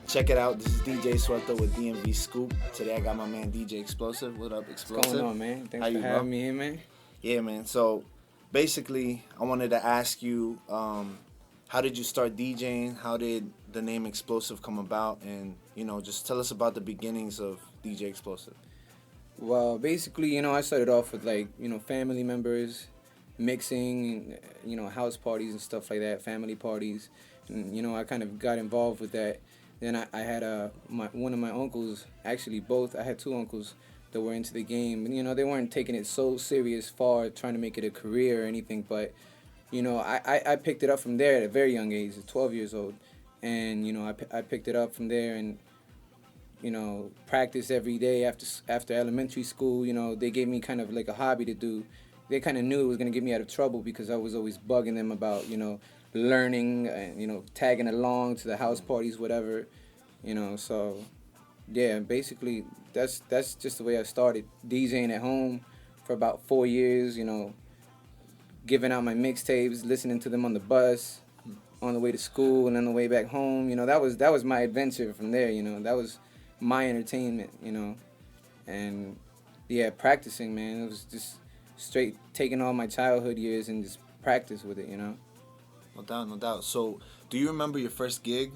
Check it out. This is DJ Xplosive with DMV Scoop. Today I got my man DJ Xplosive. What up, Xplosive? What's going on, man? Thanks for having me here, man. Yeah, man. So basically, I wanted to ask you, how did you start DJing? How did the name Xplosive come about? And, just tell us about the beginnings of DJ Xplosive. Well, basically, I started off with, family members, mixing, house parties and stuff like that, family parties. And, I kind of got involved with that. Then I had one of my uncles, actually both, I had two uncles that were into the game. And, they weren't taking it so serious far, trying to make it a career or anything. But, I picked it up from there at a very young age, at 12 years old. And, I picked it up from there and, practiced every day after elementary school. They gave me kind of like a hobby to do. They kind of knew it was going to get me out of trouble because I was always bugging them about, learning and tagging along to the house parties, whatever, so yeah, basically that's just the way I started DJing at home for about 4 years, giving out my mixtapes, listening to them on the bus, on the way to school and on the way back home. That was my adventure from there. That was my entertainment. And yeah, practicing, man, it was just straight taking all my childhood years and just practice with it. No doubt, no doubt. So, do you remember your first gig?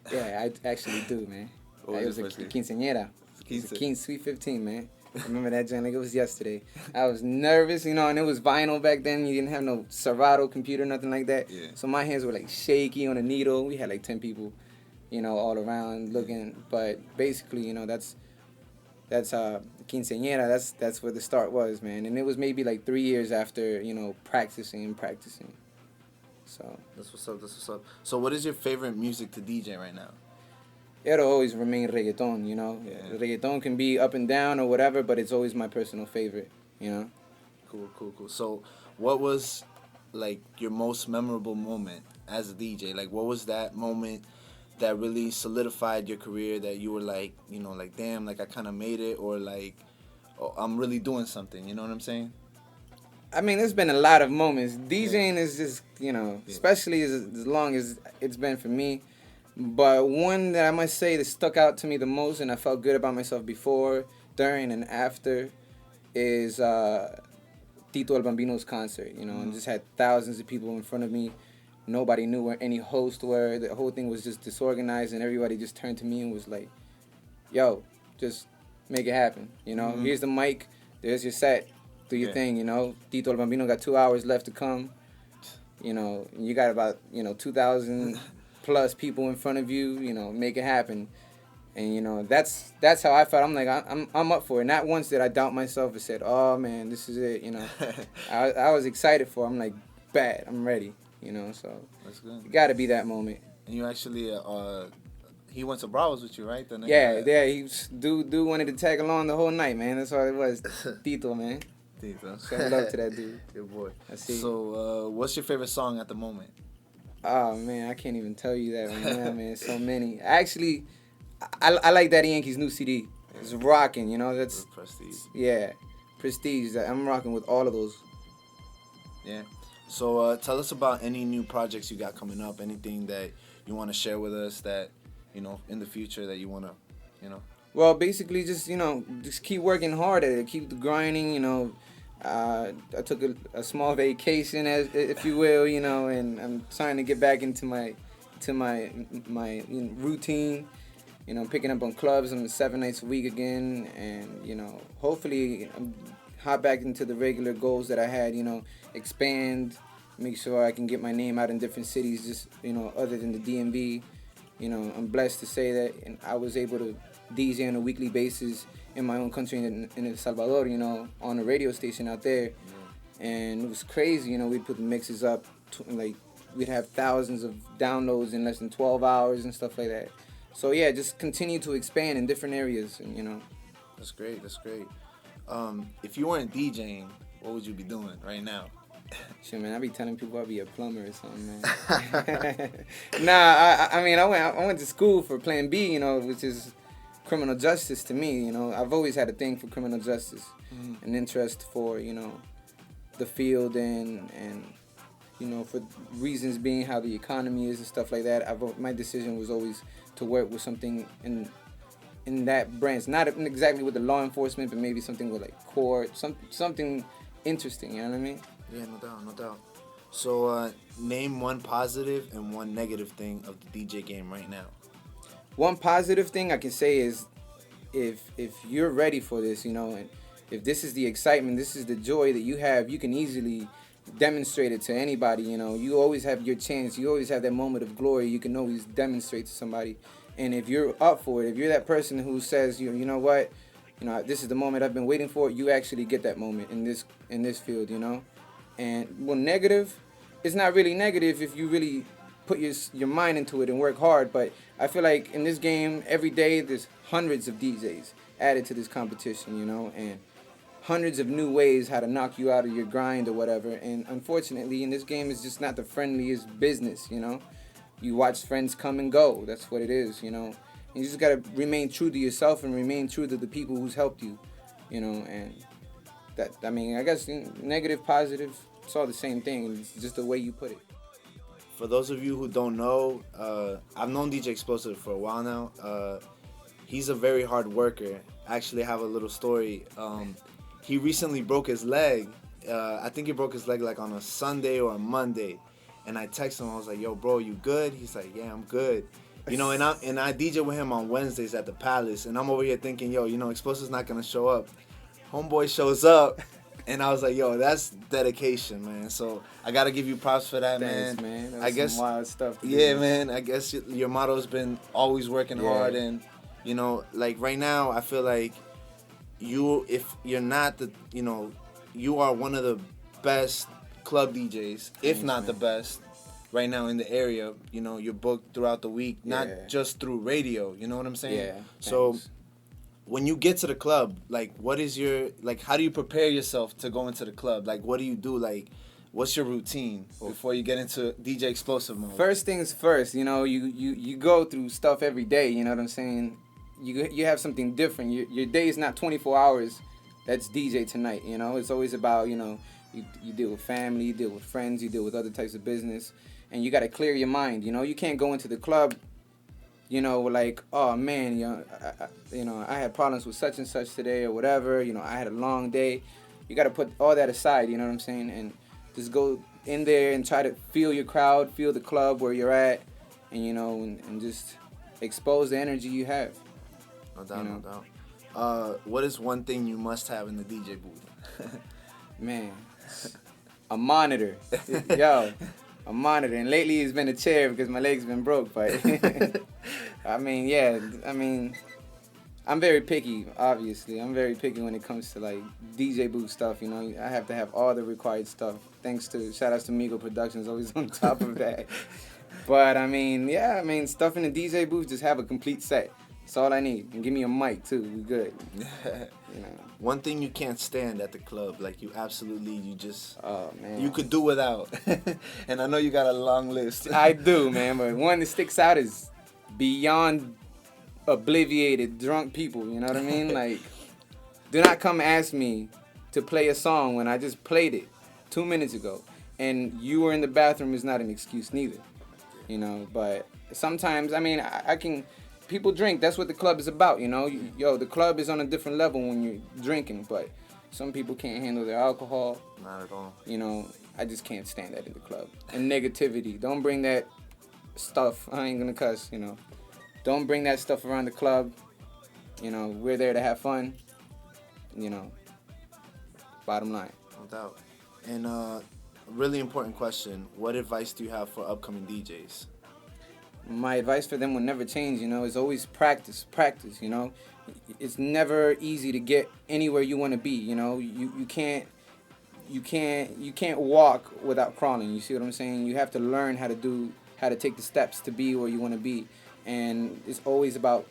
Yeah, I actually do, man. It was a quinceañera. It was a Sweet 15, man. I remember that joint like it was yesterday. I was nervous, and it was vinyl back then. You didn't have no Serato computer, nothing like that. Yeah. So my hands were like shaky on a needle. We had like 10 people, all around looking. But basically, that's quinceañera. That's where the start was, man. And it was maybe like 3 years after, practicing. So that's what's up. So what is your favorite music to DJ right now? It'll always remain reggaeton, Yeah. Reggaeton can be up and down or whatever, but it's always my personal favorite, Cool. So what was like your most memorable moment as a DJ? Like what was that moment that really solidified your career that you were like, like damn, like I kind of made it, or like, oh, I'm really doing something, you know what I'm saying? I mean, there's been a lot of moments. DJing is just, especially as long as it's been for me. But one that I must say that stuck out to me the most and I felt good about myself before, during, and after is Tito El Bambino's concert, and just had thousands of people in front of me. Nobody knew where any hosts were. The whole thing was just disorganized and everybody just turned to me and was like, yo, just make it happen, Here's the mic, there's your set. Do your thing, Tito El Bambino got 2 hours left to come. You got about, 2,000 plus people in front of you, make it happen. And, that's how I felt. I'm like, I'm up for it. Not once did I doubt myself and said, oh, man, this is it, I was excited for it. I'm like, bad, I'm ready, so. That's good. It got to be that moment. And you actually, he went to Bravos with you, right? Yeah, dude wanted to tag along the whole night, man. That's all it was. Tito, man. Show love to that dude. Good boy. So, what's your favorite song at the moment? Oh, man, I can't even tell you that right now, man. So many. Actually, I like Daddy Yankee's new CD. It's rocking, That's Prestige. Yeah, Prestige. I'm rocking with all of those. Yeah. So, tell us about any new projects you got coming up. Anything that you want to share with us that, in the future that you want to, Well, basically, just keep working hard at it. Keep grinding. I took a small vacation, if you will, and I'm trying to get back into my routine. Picking up on clubs on 7 nights a week again, and hopefully hop back into the regular goals that I had. Expand, make sure I can get my name out in different cities. Just other than the DMV. I'm blessed to say that, and I was able to DJ on a weekly basis in my own country in El Salvador, you know, on a radio station out there. And it was crazy, you know, we'd put the mixes up, like, we'd have thousands of downloads in less than 12 hours and stuff like that. So, yeah, just continue to expand in different areas, and, you know. That's great, that's great. If you weren't DJing, what would you be doing right now? Shit, man, I be telling people I'd be a plumber or something, man. Nah, I mean, I went to school for Plan B, you know, which is criminal justice to me, you know. I've always had a thing for criminal justice, an interest for, you know, the field and you know, for reasons being how the economy is and stuff like that. My decision was always to work with something in that branch, not exactly with the law enforcement, but maybe something with like court, something interesting. You know what I mean? Yeah, no doubt, no doubt. So, name one positive and one negative thing of the DJ game right now. One positive thing I can say is, if you're ready for this, you know, and if this is the excitement, this is the joy that you have, you can easily demonstrate it to anybody. You know, you always have your chance. You always have that moment of glory. You can always demonstrate to somebody. And if you're up for it, if you're that person who says, you know what, you know, this is the moment I've been waiting for, you actually get that moment in this field, you know. And well, negative, it's not really negative if you really put your mind into it and work hard. But I feel like in this game, every day there's hundreds of DJs added to this competition, you know, and hundreds of new ways how to knock you out of your grind or whatever. And unfortunately, in this game, it's just not the friendliest business, you know. You watch friends come and go. That's what it is, you know. And you just got to remain true to yourself and remain true to the people who's helped you, you know. And that, I mean, I guess negative, positive, it's all the same thing. It's just the way you put it. For those of you who don't know, I've known DJ Xplosive for a while now. He's a very hard worker. I actually have a little story. He recently broke his leg. I think he broke his leg like on a Sunday or a Monday. And I texted him. I was like, "Yo, bro, you good?" He's like, "Yeah, I'm good." You know, and I DJ with him on Wednesdays at the Palace. And I'm over here thinking, yo, you know, Xplosive's not gonna show up. Homeboy shows up, and I was like, "Yo, that's dedication, man." So I gotta give you props for that, Thanks, man. That was I guess some wild stuff. Yeah, man. I guess your motto's been always working hard, and you know, like right now, I feel like if you're not you know, you are one of the best club DJs, if not the best, right now in the area. You know, you're booked throughout the week, not just through radio. You know what I'm saying? Yeah. So when you get to the club, like, what is your, like, how do you prepare yourself to go into the club? Like, what do you do? Like, what's your routine before you get into DJ Xplosive mode? First things first, you know, you go through stuff every day. You know what I'm saying? You have something different. Your day is not 24 hours. That's DJ tonight. You know, it's always about, you know, you deal with family, you deal with friends, you deal with other types of business, and you got to clear your mind. You know, you can't go into the club, you know, like, oh man, you know, I had problems with such and such today or whatever. You know, I had a long day. You got to put all that aside. You know what I'm saying? And just go in there and try to feel your crowd, feel the club where you're at, and you know, and just expose the energy you have. No doubt, you know? No doubt. What is one thing you must have in the DJ booth? Man, a monitor. Yo, a monitor. And lately it's been a chair because my leg's been broke. But I mean, yeah. I mean, I'm very picky. Obviously, I'm very picky when it comes to like DJ booth stuff. You know, I have to have all the required stuff. Thanks to shout outs to Migo Productions, always on top of that. But I mean, yeah. I mean, stuff in the DJ booth, just have a complete set. That's all I need. And give me a mic, too. We good. You know. One thing you can't stand at the club, like you just, oh, man, you could do without. And I know you got a long list. I do, man. But one that sticks out is beyond obliviated drunk people. You know what I mean? Like, do not come ask me to play a song when I just played it 2 minutes ago. And you were in the bathroom is not an excuse neither. You know, but sometimes, I mean, I can... People drink. That's what the club is about, you know. Yo, the club is on a different level when you're drinking, but some people can't handle their alcohol. Not at all. You know, I just can't stand that in the club. And negativity. Don't bring that stuff. I ain't gonna cuss, you know. Don't bring that stuff around the club. You know, we're there to have fun. You know, bottom line. No doubt. And a really important question. What advice do you have for upcoming DJs? my advice for them will never change, you know, is always practice, you know. It's never easy to get anywhere you want to be, you know. You can't walk without crawling. You see what I'm saying? You have to learn how to take the steps to be where you want to be. And it's always about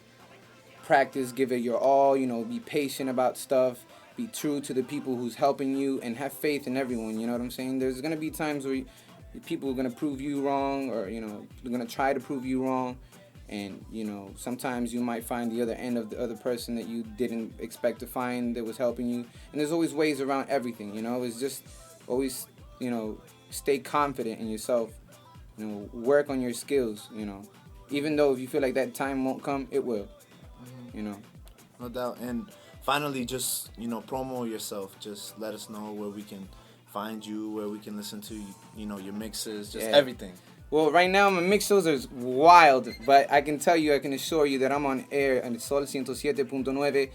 practice, give it your all, you know, be patient about stuff, be true to the people who's helping you, and have faith in everyone, you know what I'm saying? There's going to be times where people are going to prove you wrong, or, you know, they're going to try to prove you wrong. And, you know, sometimes you might find the other end of the other person that you didn't expect to find that was helping you. And there's always ways around everything, you know. It's just always, you know, stay confident in yourself. You know, work on your skills, you know. Even though if you feel like that time won't come, it will, you know. No doubt. And finally, just, you know, promo yourself. Just let us know where we can find you, where we can listen to, you know, your mixes, just everything. Well, right now my mix shows are wild, but I can assure you that I'm on air on Sol 107.9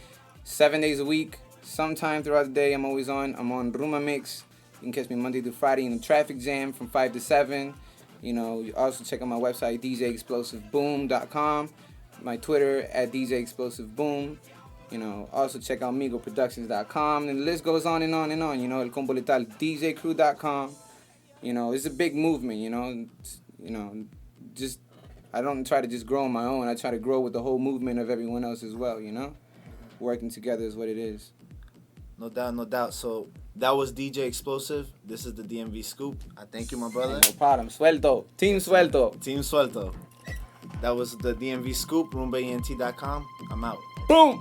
7 days a week. Sometime throughout the day I'm always on. I'm on Ruma Mix. You can catch me Monday through Friday in the traffic jam from 5 to 7. You know, you also check out my website, DJXplosiveBoom.com. My Twitter at DJXplosiveBoom. You know, also check out MigoProductions.com. And the list goes on and on and on. You know, El Combo Letal, DJCrew.com. You know, it's a big movement, you know. Just, I don't try to just grow on my own. I try to grow with the whole movement of everyone else as well, you know. Working together is what it is. No doubt, no doubt. So that was DJ Xplosive. This is the DMV Scoop. I thank you, my brother. No problem. Suelto. Team Suelto. Team Suelto. That was the DMV Scoop, RumbaENT.com. I'm out. Boom!